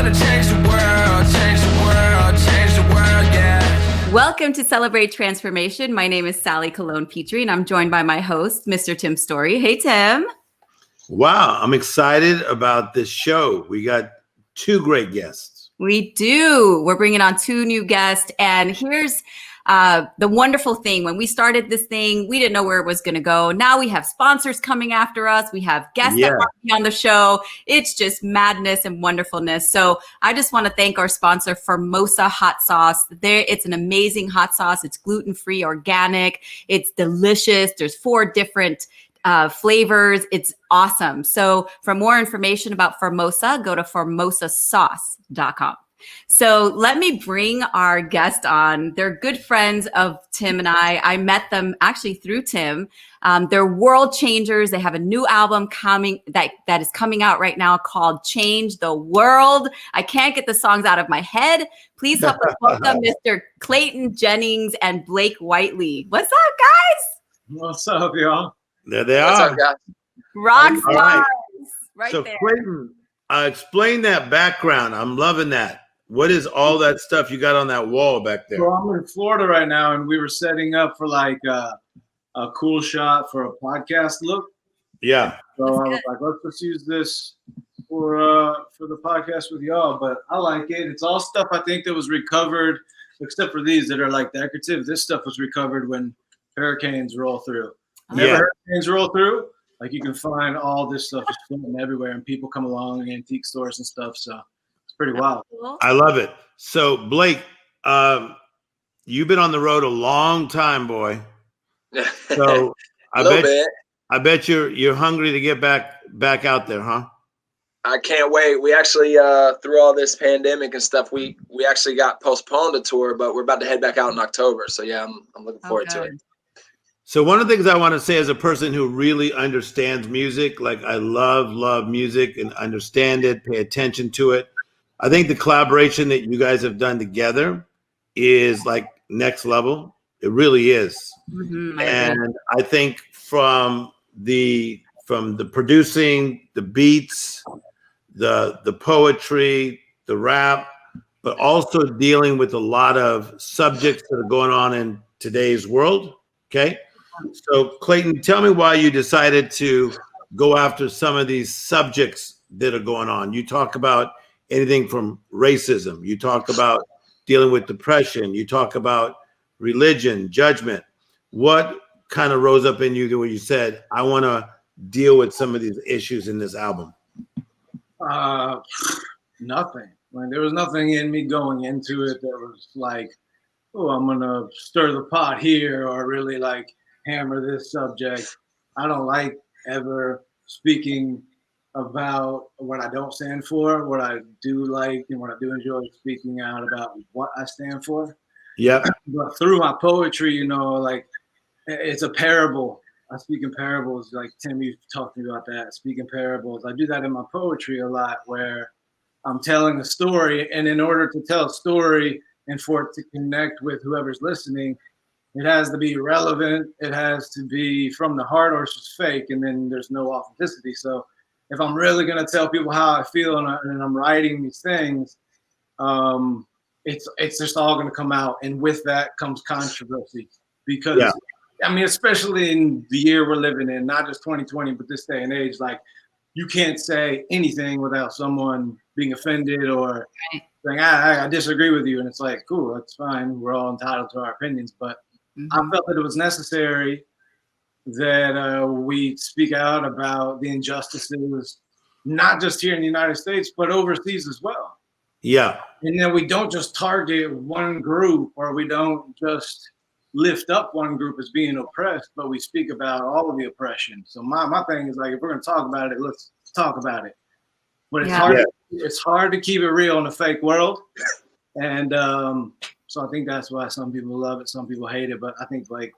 gonna change the world, change the world, change the world, yeah. Welcome to Celebrate Transformation. My name is Sally Colon-Petree, and I'm joined by my host, Mr. Tim Storey. Hey, Tim. Wow, I'm excited about this show. We got two great guests. We do. We're bringing on two new guests, and here's the wonderful thing. When we started this thing, we didn't know where it was going to go. Now we have sponsors coming after us. We have guests that want to be on the show. It's just madness and wonderfulness. So I just want to thank our sponsor, Formosa Hot Sauce. It's an amazing hot sauce. It's gluten-free, organic. It's delicious. There's 4 different flavors. It's awesome. So for more information about Formosa, go to formosasauce.com. So let me bring our guest on. They're good friends of Tim and I. I met them actually through Tim. They're world changers. They have a new album coming that is coming out right now called Change the World. I can't get the songs out of my head. Please help us welcome Mr. Clayton Jennings and Blake Whiteley. What's up, guys? What's up, y'all? There they are. Rock stars. Right so there. Clayton, explain that background. I'm loving that. What is all that stuff you got on that wall back there? Well, I'm in Florida right now, and we were setting up for like a cool shot for a podcast look. Yeah. So I was like, let's just use this for the podcast with y'all. But I like it. It's all stuff I think that was recovered, except for these that are like decorative. This stuff was recovered when hurricanes roll through. Whenever hurricanes roll through, like you can find all this stuff is floating everywhere, and people come along, antique stores and stuff. So it's pretty wild. I love it. So Blake, you've been on the road a long time, boy. So I bet you're hungry to get back out there, huh? I can't wait. We actually through all this pandemic and stuff, we actually got postponed a tour, but we're about to head back out in October. So yeah, I'm looking forward to it. So one of the things I want to say as a person who really understands music, like I love music and understand it, pay attention to it. I think the collaboration that you guys have done together is like next level. It really is. Mm-hmm. And I think from the producing, the beats, the poetry, the rap, but also dealing with a lot of subjects that are going on in today's world. Okay. So Clayton, tell me why you decided to go after some of these subjects that are going on. You talk about anything from racism. You talk about dealing with depression. You talk about religion, judgment. What kind of rose up in you where you said, I want to deal with some of these issues in this album? Nothing. Like there was nothing in me going into it that was like, oh, I'm going to stir the pot here or really like hammer this subject. I don't like ever speaking about what I don't stand for. What I do like and what I do enjoy speaking out about what I stand for. Yeah. But through my poetry, you know, like it's a parable. I speak in parables. Like Tim, you've talked to me about that. Speak in parables. I do that in my poetry a lot where I'm telling a story. And in order to tell a story and for it to connect with whoever's listening, it has to be relevant. It has to be from the heart or it's just fake. And then there's no authenticity. So if I'm really going to tell people how I feel and I'm writing these things, it's just all going to come out. And with that comes controversy because, I mean, especially in the year we're living in, not just 2020, but this day and age, like you can't say anything without someone being offended or saying, I disagree with you. And it's like, cool, that's fine. We're all entitled to our opinions. But I felt that it was necessary that we speak out about the injustices, not just here in the United States, but overseas as well. Yeah. And then we don't just target one group or we don't just lift up one group as being oppressed, but we speak about all of the oppression. So my thing is like, if we're going to talk about it, let's talk about it. But it's hard to keep it real in a fake world. And so I think that's why some people love it, some people hate it. But I think Blake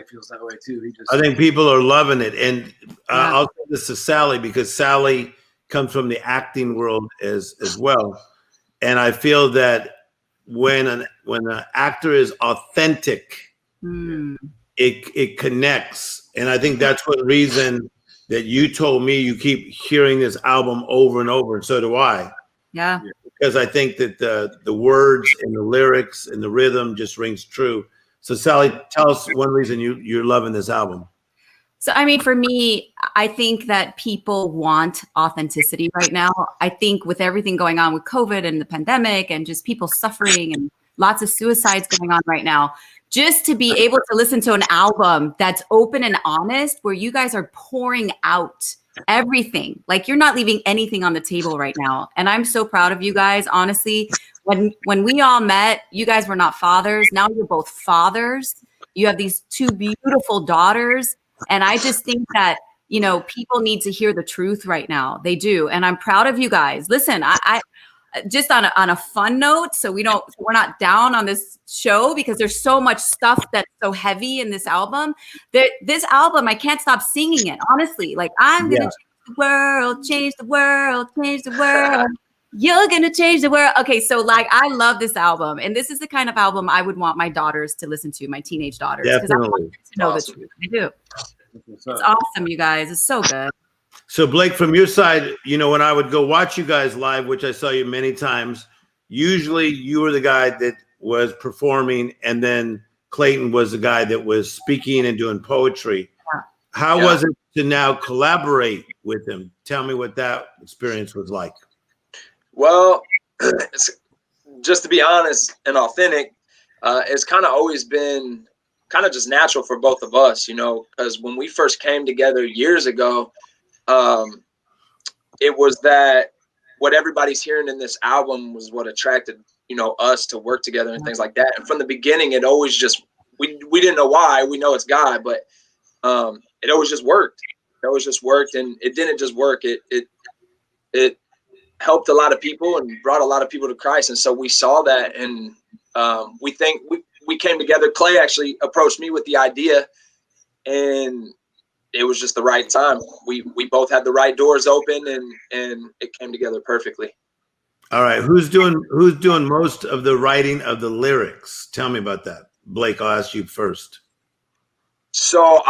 feels that way too. I think people are loving it. And I'll say this to Sally because Sally comes from the acting world as well. And I feel that when an actor is authentic, it connects. And I think that's one reason that you told me you keep hearing this album over and over, and so do I. Yeah. Because I think that the words and the lyrics and the rhythm just rings true. So Sally, tell us one reason you're loving this album. So, I mean, for me, I think that people want authenticity right now. I think with everything going on with COVID and the pandemic and just people suffering and lots of suicides going on right now, just to be able to listen to an album that's open and honest, where you guys are pouring out everything, like you're not leaving anything on the table right now. And I'm so proud of you guys. Honestly, when we all met, you guys were not fathers. Now you're both fathers. You have these two beautiful daughters. And I just think that, you know, people need to hear the truth right now. They do. And I'm proud of you guys. Listen, I just on a fun note, so we're not down on this show, because there's so much stuff that's so heavy in this album. This album, I can't stop singing it, honestly. Like, I'm going to change the world, change the world, change the world. You're going to change the world. Okay, so like, I love this album. And this is the kind of album I would want my daughters to listen to, my teenage daughters. Because I want them to know the truth. I do. It's awesome, you guys. It's so good. So Blake, from your side, you know, when I would go watch you guys live, which I saw you many times, usually you were the guy that was performing, and then Clayton was the guy that was speaking and doing poetry. Yeah. How was it to now collaborate with him? Tell me what that experience was like. Well, just to be honest and authentic, it's kind of always been kind of just natural for both of us, you know, because when we first came together years ago, it was that what everybody's hearing in this album was what attracted, you know, us to work together and things like that. And from the beginning, it always just, we didn't know why. We know it's God, but it always just worked. It always just worked, and it didn't just work. It helped a lot of people and brought a lot of people to Christ. And so we saw that, and we think we came together. Clay actually approached me with the idea, and it was just the right time. We both had the right doors open, and it came together perfectly. All right. Who's doing most of the writing of the lyrics? Tell me about that. Blake, I'll ask you first. So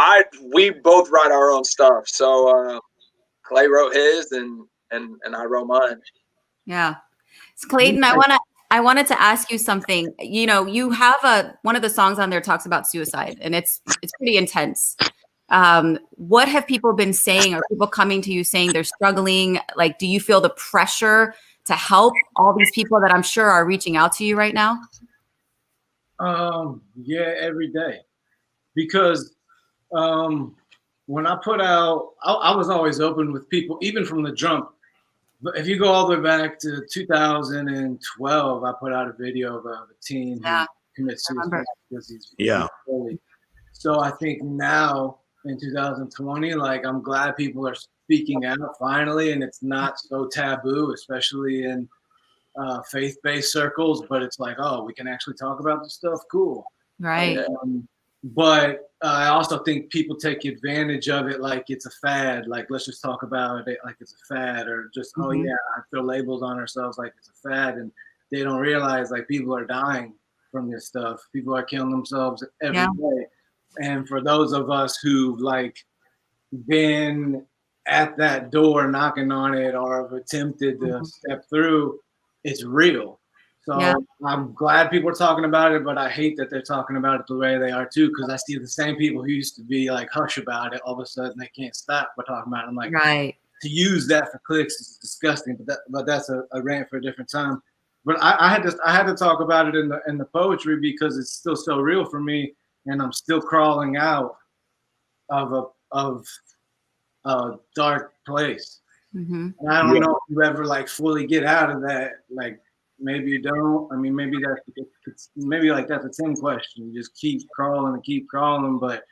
we both write our own stuff. So Clay wrote his, and I wrote mine. Yeah. So Clayton, I wanted to ask you something. You know, you have one of the songs on there talks about suicide, and it's pretty intense. What have people been saying? Are people coming to you saying they're struggling? Like, do you feel the pressure to help all these people that I'm sure are reaching out to you right now? Yeah, every day. Because when I put out, I was always open with people, even from the jump. But if you go all the way back to 2012, I put out a video of a teen who commits suicide because he's bullied. So I think now in 2020, like, I'm glad people are speaking out finally, and it's not so taboo, especially in faith-based circles. But it's like, oh, we can actually talk about this stuff. Cool. Right. But I also think people take advantage of it like it's a fad. Like, let's just talk about it like it's a fad, or just, oh yeah, I throw labels on ourselves like it's a fad. And they don't realize, like, people are dying from this stuff. People are killing themselves every day. And for those of us who've, like, been at that door knocking on it, or have attempted to step through, it's real. So I'm glad people are talking about it, but I hate that they're talking about it the way they are too, because I see the same people who used to be like hush about it, all of a sudden they can't stop but talking about it. I'm like, to use that for clicks is disgusting, but that's a rant for a different time. But I had to talk about it in the poetry, because it's still so real for me, and I'm still crawling out of a dark place. And I don't know if you ever, like, fully get out of that. Like, maybe you don't. I mean, maybe that's a 10 question. You just keep crawling and keep crawling. But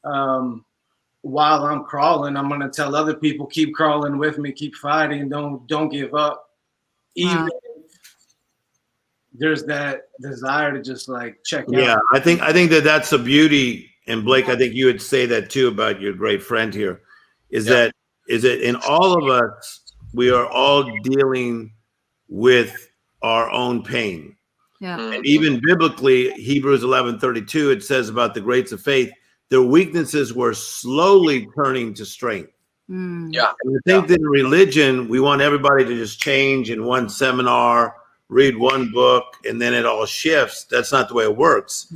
while I'm crawling, I'm gonna tell other people, keep crawling with me, keep fighting, don't give up. Even if there's that desire to just, like, check out. Yeah, I think that's a beauty. And Blake, I think you would say that too about your great friend here. Is that in all of us, we are all dealing with our own pain. And even biblically, Hebrews 11:32, it says about the greats of faith, their weaknesses were slowly turning to strength. Yeah. And I think that in religion, we want everybody to just change in one seminar, read one book, and then it all shifts. That's not the way it works.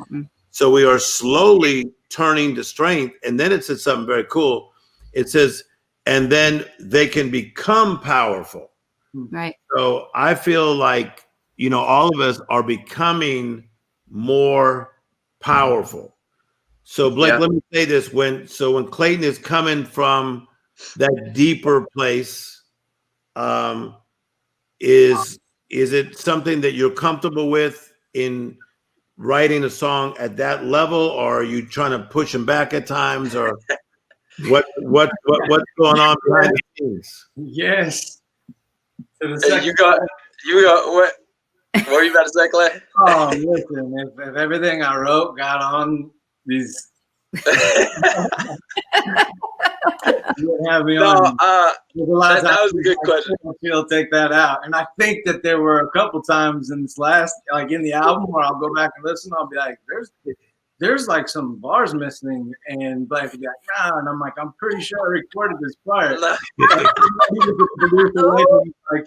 So we are slowly turning to strength. And then it says something very cool. It says, and then they can become powerful. Right. So I feel like, you know, all of us are becoming more powerful. So Blake, let me say this: when Clayton is coming from that deeper place, is it something that you're comfortable with in writing a song at that level, or are you trying to push him back at times, or what's going on behind the scenes? Yes. To the Hey, second you got what were you about to say, Clay? Oh, listen, if everything I wrote got on these, you would have me on. There's a lot of that was a times good question. Feel take that out, and I think that there were a couple times in this last, like in the album, where I'll go back and listen. I'll be like, there's like some bars missing, and Blake would be like, nah, and I'm like, I'm pretty sure I recorded this part. I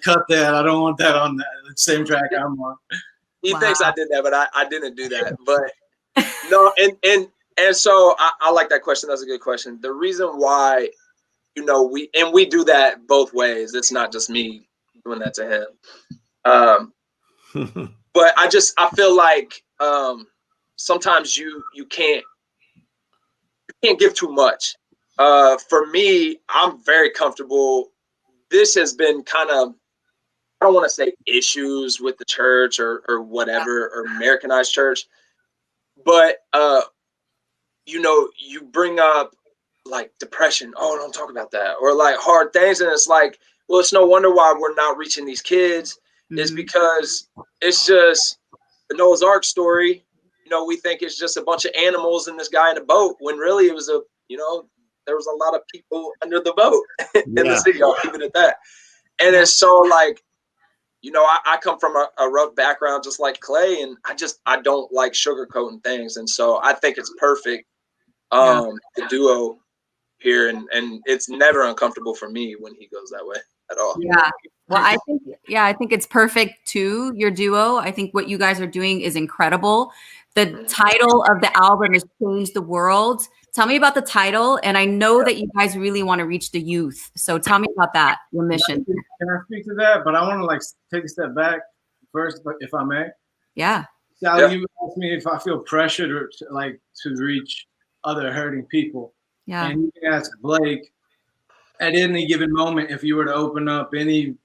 cut that. I don't want that on the same track I'm on. He thinks I did that, but I didn't do that. But no, and so I like that question. That's a good question. The reason why, you know, we do that both ways. It's not just me doing that to him. But I feel like sometimes you can't give too much. For me, I'm very comfortable. This has been kind of, I don't want to say issues with the church or whatever, or Americanized church, but you know, you bring up like depression. Oh, don't talk about that. Or like hard things. And it's like, well, it's no wonder why we're not reaching these kids. Is because it's just the Noah's Ark story. You know, we think it's just a bunch of animals and this guy in a boat, when really it was there was a lot of people under the boat in the city. I'll keep it at that. And it's so like, you know, I come from a rough background just like Clay, and I don't like sugarcoating things. And so I think it's perfect, the duo here, and it's never uncomfortable for me when he goes that way at all. Yeah. Well, I think it's perfect too, your duo. I think what you guys are doing is incredible. The title of the album is Change the World. Tell me about the title. And I know that you guys really want to reach the youth. So tell me about that, your mission. Can I speak to that? But I want to like take a step back first, but if I may. Yeah. Sally, you asked me if I feel pressured to reach other hurting people. Yeah. And you can ask Blake at any given moment, if you were to open up any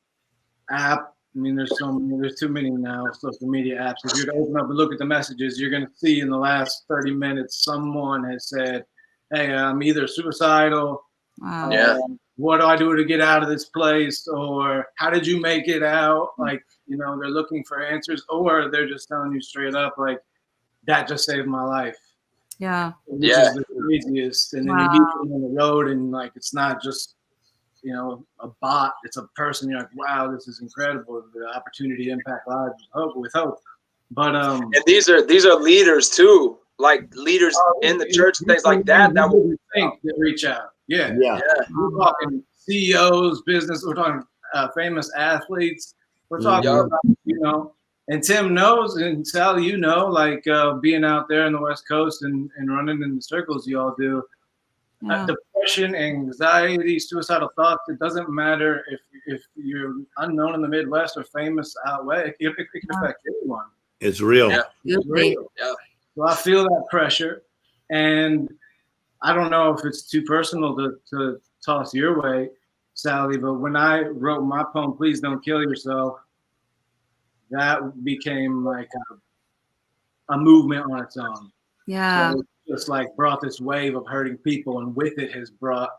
app, I mean, there's too many now social media apps. If you were to open up and look at the messages, you're going to see in the last 30 minutes, someone has said, hey, I'm either suicidal. Wow. What do I do to get out of this place? Or how did you make it out? Like, you know, they're looking for answers, or they're just telling you straight up, like, that just saved my life. Yeah. Which is the craziest. And then you meet them on the road, and like, it's not just, you know, a bot, it's a person. You're like, wow, this is incredible. The opportunity to impact lives with hope. But and these are leaders too, like leaders in the church and things like that. That would think that reach out. Yeah. We're talking CEOs, business. We're talking famous athletes. We're talking about, you know, and Tim knows, and Sally, you know, like being out there in the West Coast and running in the circles you all do. Depression, anxiety, suicidal thoughts. It doesn't matter if you're unknown in the Midwest or famous out west. It can affect anyone. It's real. It's real. So I feel that pressure, and I don't know if it's too personal to toss your way, Sally, but when I wrote my poem, Please Don't Kill Yourself, that became like a movement on its own. Yeah. So just like brought this wave of hurting people, and with it has brought,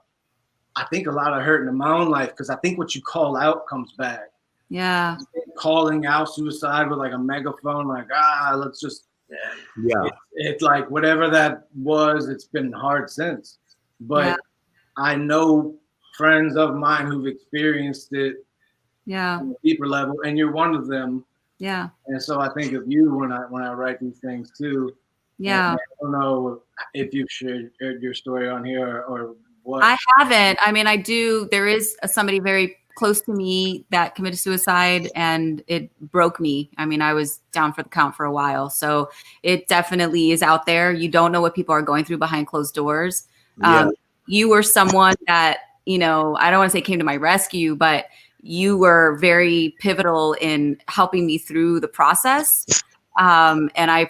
I think, a lot of hurt in my own life, because I think what you call out comes back. Yeah. Calling out suicide with like a megaphone, like, let's just, it's like whatever that was, it's been hard since. But I know friends of mine who've experienced it on a deeper level, and you're one of them. Yeah. And so I think of you when I write these things too. Yeah. And I don't know if you've shared your story on here or What? I haven't. I mean, I do. There is somebody very close to me that committed suicide, and it broke me. I mean, I was down for the count for a while. So it definitely is out there. You don't know what people are going through behind closed doors. Yeah. You were someone that, I don't want to say came to my rescue, but you were very pivotal in helping me through the process. And I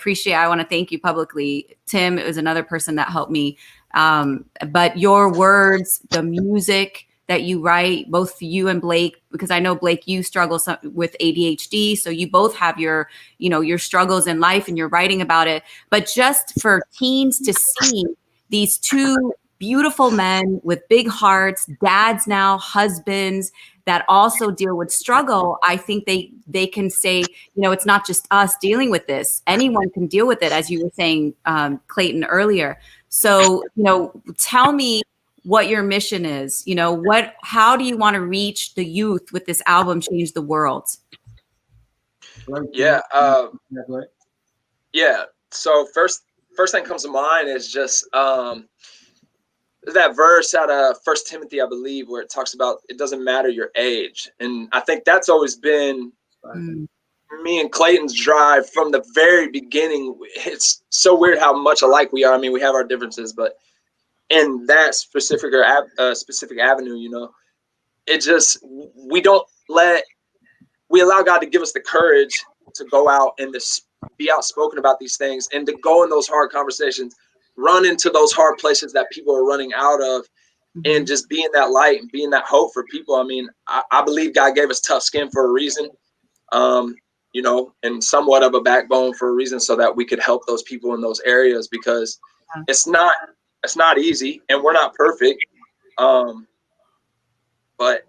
want to thank you publicly. Tim is another person that helped me. But your words, the music that you write, both you and Blake, because I know, Blake, you struggle with ADHD. So you both have your struggles in life and you're writing about it. But just for teens to see these two beautiful men with big hearts, dads now, husbands, that also deal with struggle, I think they can say, it's not just us dealing with this. Anyone can deal with it, as you were saying, Clayton, earlier. So, tell me what your mission is. How do you want to reach the youth with this album, Change the World? Yeah. Yeah. So first thing comes to mind is just that verse out of 1 Timothy, I believe, where it talks about it doesn't matter your age. And I think that's always been me and Clayton's drive from the very beginning. It's so weird how much alike we are. I mean, we have our differences, but in that specific avenue, it just, we allow God to give us the courage to go out and to be outspoken about these things and to go in those hard conversations, run into those hard places that people are running out of, and just being that light and being that hope for people. I mean, I believe God gave us tough skin for a reason, and somewhat of a backbone for a reason, so that we could help those people in those areas, because it's not easy and we're not perfect. But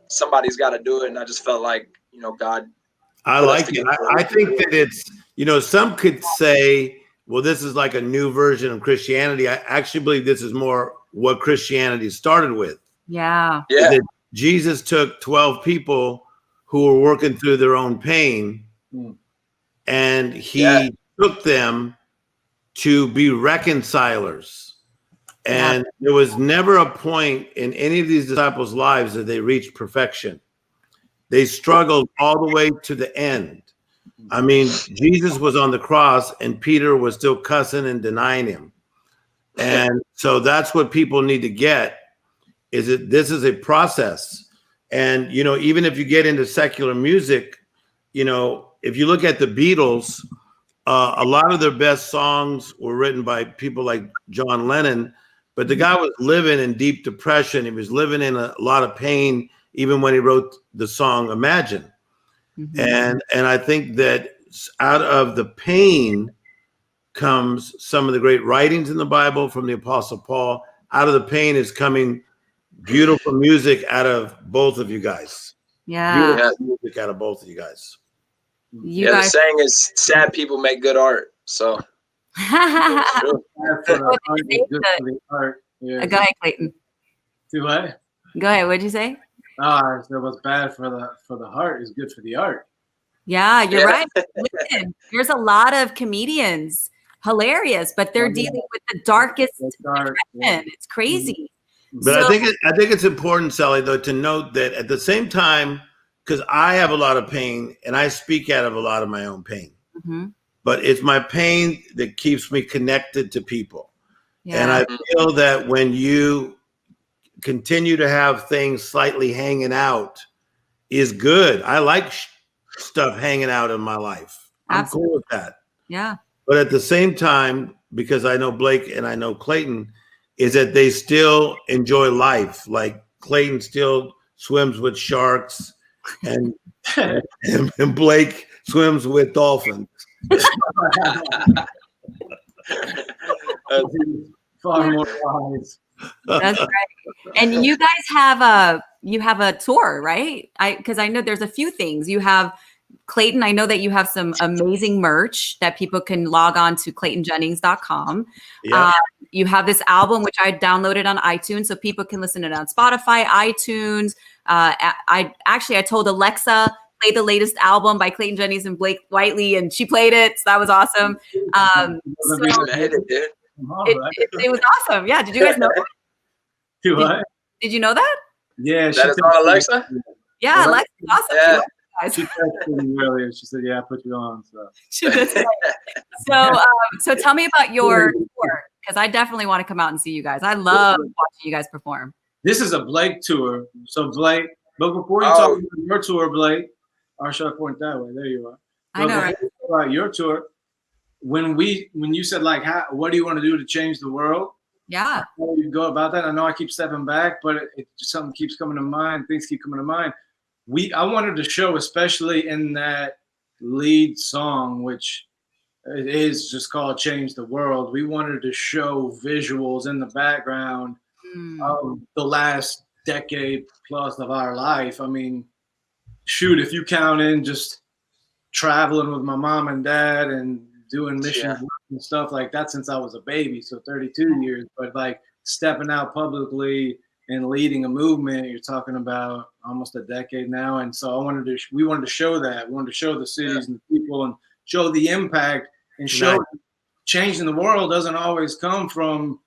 somebody's got to do it. And I just felt like, God. I like it. I think that it's, some could say, well, this is like a new version of Christianity. I actually believe this is more what Christianity started with. Yeah. Yeah. That Jesus took 12 people who were working through their own pain, and he took them to be reconcilers. And there was never a point in any of these disciples' lives that they reached perfection. They struggled all the way to the end. I mean, Jesus was on the cross and Peter was still cussing and denying him. And so that's what people need to get, is that this is a process. And, even if you get into secular music, if you look at the Beatles, a lot of their best songs were written by people like John Lennon, but the guy was living in deep depression. He was living in a lot of pain, even when he wrote the song Imagine. And I think that out of the pain comes some of the great writings in the Bible from the Apostle Paul. Out of the pain is coming beautiful music out of both of you guys. Yeah. Beautiful music out of both of you guys. The saying is, sad people make good art. So Go ahead, Clayton. Do what? Go ahead. What'd you say? So what's bad for the heart is good for the art. Yeah, you're right. Listen, there's a lot of comedians, hilarious, but they're dealing with the darkest depression. It's crazy. But I think it's important, Sally, though, to note that at the same time, because I have a lot of pain and I speak out of a lot of my own pain, but it's my pain that keeps me connected to people. And I feel that when you continue to have things slightly hanging out is good. I like stuff hanging out in my life. I'm cool with that. Yeah. But at the same time, because I know Blake and I know Clayton, is that they still enjoy life. Like Clayton still swims with sharks and Blake swims with dolphins. Far more wise. That's right. And you guys have a tour, right? Because I know there's a few things. You have Clayton. I know that you have some amazing merch that people can log on to ClaytonJennings.com. Yeah. You have this album, which I downloaded on iTunes, so people can listen to it on Spotify, iTunes. I told Alexa, play the latest album by Clayton Jennings and Blake Whiteley, and she played it. So that was awesome. It was awesome. Yeah. Did you guys know? Do what? Did you know that? Yeah, That is on Alexa? Yeah, Well, Alexa's awesome. Yeah. she texted me earlier. She said, "Yeah, I put you on." So So tell me about your tour, because I definitely want to come out and see you guys. I love watching you guys perform. this is a Blake tour. So Blake, but before you Oh. talk about your tour, Blake, or should I point that way? There you are. I know, right? Before you talk about your tour, when you said like, what do you want to do to change the world? Yeah. How do you go about that? I know I keep stepping back, but something keeps coming to mind. Things keep coming to mind. I wanted to show, especially in that lead song, which it is just called "Change the World." We wanted to show visuals in the background of the last decade plus of our life. I mean, shoot, if you count in just traveling with my mom and dad and doing mission work and stuff like that since I was a baby, so 32 years, but like stepping out publicly and leading a movement, you're talking about almost a decade now. And so we wanted to show that. We wanted to show the cities and the people and show the impact and show changing the world doesn't always come from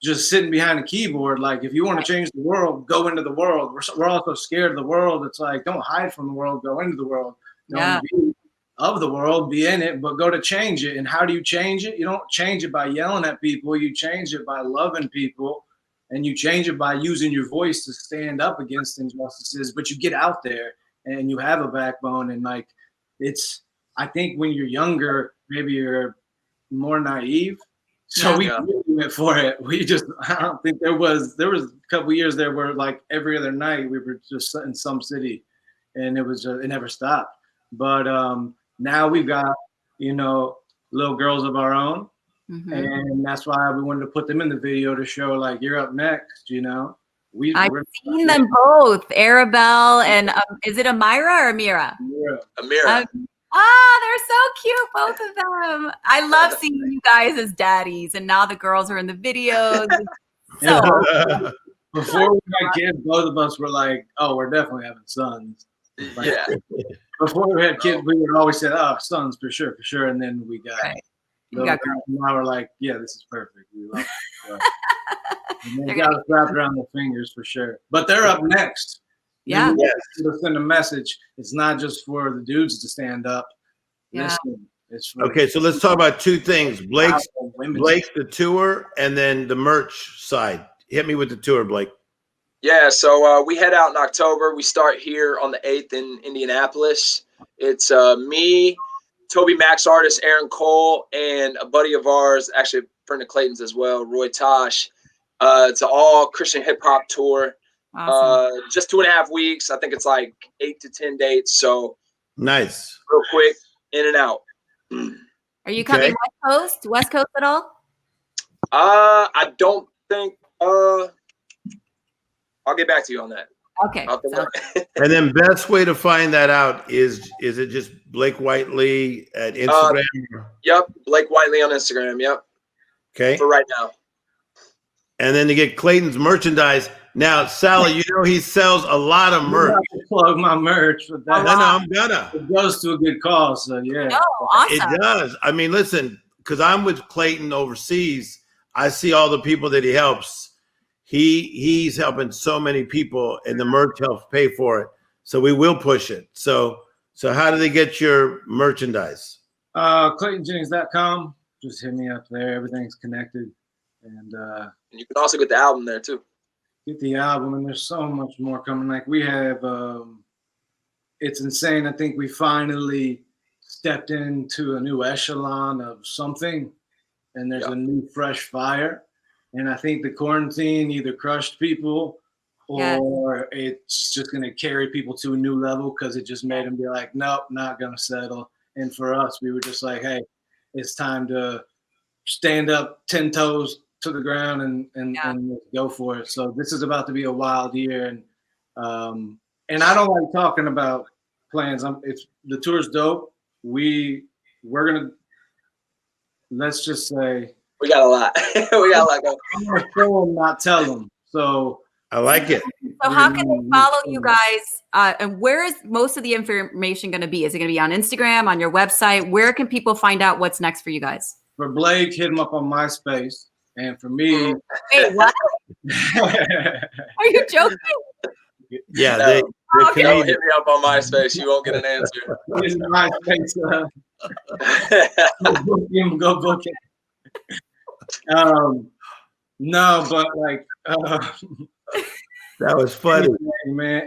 just sitting behind a keyboard. Like if you want to change the world, go into the world. We're also scared of the world. It's like, don't hide from the world, go into the world. Don't be of the world, be in it, but go to change it. And how do you change it? You don't change it by yelling at people. You change it by loving people, and you change it by using your voice to stand up against injustices. But you get out there and you have a backbone. And like, I think when you're younger, maybe you're more naive. So we really went for it. I don't think there was a couple of years there where like every other night we were just in some city, and it never stopped. But now we've got, little girls of our own. And that's why we wanted to put them in the video to show like, you're up next, I've seen them both, Arabelle and is it Amira or Amira? Amira. They're so cute, both of them. I love seeing you guys as daddies, and now the girls are in the videos. Before we got kids, both of us were like, oh, we're definitely having sons. Like, before we had kids, we would always say, oh, sons for sure. And then we got now we're like, yeah, this is perfect. We love it. And then we got us wrapped around their fingers for sure. But they're up next. Yeah. To send a message. It's not just for the dudes to stand up. Yeah. Okay, so let's talk about two things. Blake's the tour, and then the merch side. Hit me with the tour, Blake. Yeah, so we head out in October. We start here on the 8th in Indianapolis. It's me, Toby Mac's artist, Aaron Cole, and a buddy of ours, actually a friend of Clayton's as well, Roy Tosh. It's an all Christian hip hop tour. Awesome. Just 2.5 weeks. I think it's like 8 to 10 dates. So nice. Real quick, in and out. Are you coming West Coast at all? I don't think. I'll get back to you on that. Okay. And then best way to find that out is it just Blake Whiteley at Instagram? Yep, Blake Whiteley on Instagram. Yep. Okay. For right now. And then to get Clayton's merchandise. Now, Sally, he sells a lot of merch. I have to plug my merch. But I'm gonna. It goes to a good cause, so yeah. Oh, awesome. It does. I mean, listen, because I'm with Clayton overseas, I see all the people that he helps. He's helping so many people, and the merch helps pay for it. So we will push it. So how do they get your merchandise? ClaytonJennings.com. Just hit me up there. Everything's connected. And you can also get the album there too. Get the album, and there's so much more coming. Like we have, it's insane. I think we finally stepped into a new echelon of something, and there's a new fresh fire. And I think the quarantine either crushed people or it's just going to carry people to a new level because it just made them be like, nope, not going to settle. And for us, we were just like, hey, it's time to stand up 10 toes to the ground and go for it. So this is about to be a wild year. And I don't like talking about plans. If the tour's dope, we're going to, let's just say, we got a lot. We got a lot going. I'm going to show them, not tell them. So I like it. So how can they follow you guys? And where is most of the information going to be? Is it going to be on Instagram, on your website? Where can people find out what's next for you guys? For Blake, hit him up on MySpace. And for me, wait, what? Are you joking? Yeah, No. they're Okay. Don't hit Canadian. me up on MySpace. You won't get an answer. It's my face. Go book it. No, but like, That was funny. man.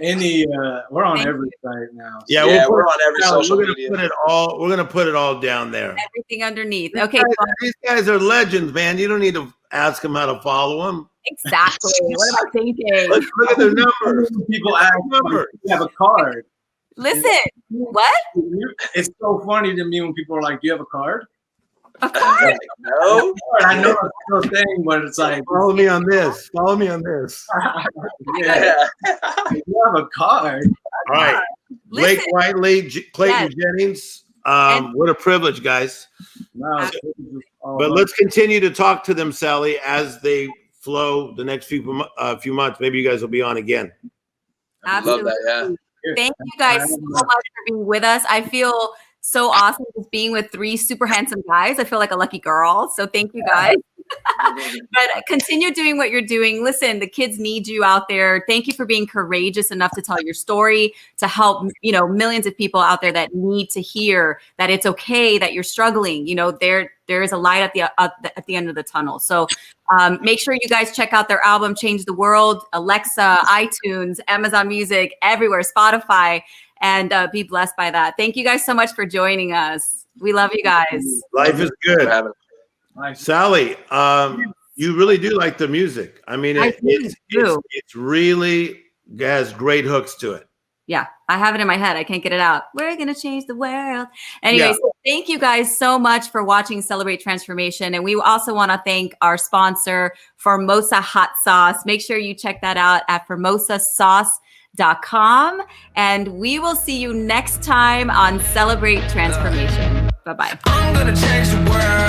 We're on every site now. So. Yeah, Yeah, we're we're on every social we're media. gonna put it all down there. Everything underneath. These Okay. guys- these guys are legends, man. You don't need to ask them how to follow them. Exactly. What am I thinking? Look at their numbers. People ask, Numbers. "Do you have a card?" Listen. What? It's so funny to me when people are like, "Do you have a card?" A card? No. I know it's still a thing, but it's like, Follow me on this. Follow me on this. yeah, you have a card. All right. Blake Listen. Whiteley, Clayton Yes. Jennings. And- What a privilege, guys. No, But let's continue to talk to them, Sally, as they flow the next few months. Maybe you guys will be on again. Absolutely. Love that, Thank you guys so much for being with us. I feel so awesome just being with 3 super handsome guys. I feel like a lucky girl. So thank you guys. But continue doing what you're doing. Listen, the kids need you out there. Thank you for being courageous enough to tell your story, to help, millions of people out there that need to hear that it's okay, that you're struggling. There is a light at the end of the tunnel. So make sure you guys check out their album, Change the World, Alexa, iTunes, Amazon Music, everywhere, Spotify, and be blessed by that. Thank you guys so much for joining us. We love you guys. Life is good. Nice. Sally, you really do like the music. I mean, it's really has great hooks to it. Yeah, I have it in my head. I can't get it out. We're going to change the world. Anyways, Thank you guys so much for watching Celebrate Transformation. And we also want to thank our sponsor, Formosa Hot Sauce. Make sure you check that out at formosasauce.com. And we will see you next time on Celebrate Transformation. Bye-bye. I'm gonna change the world.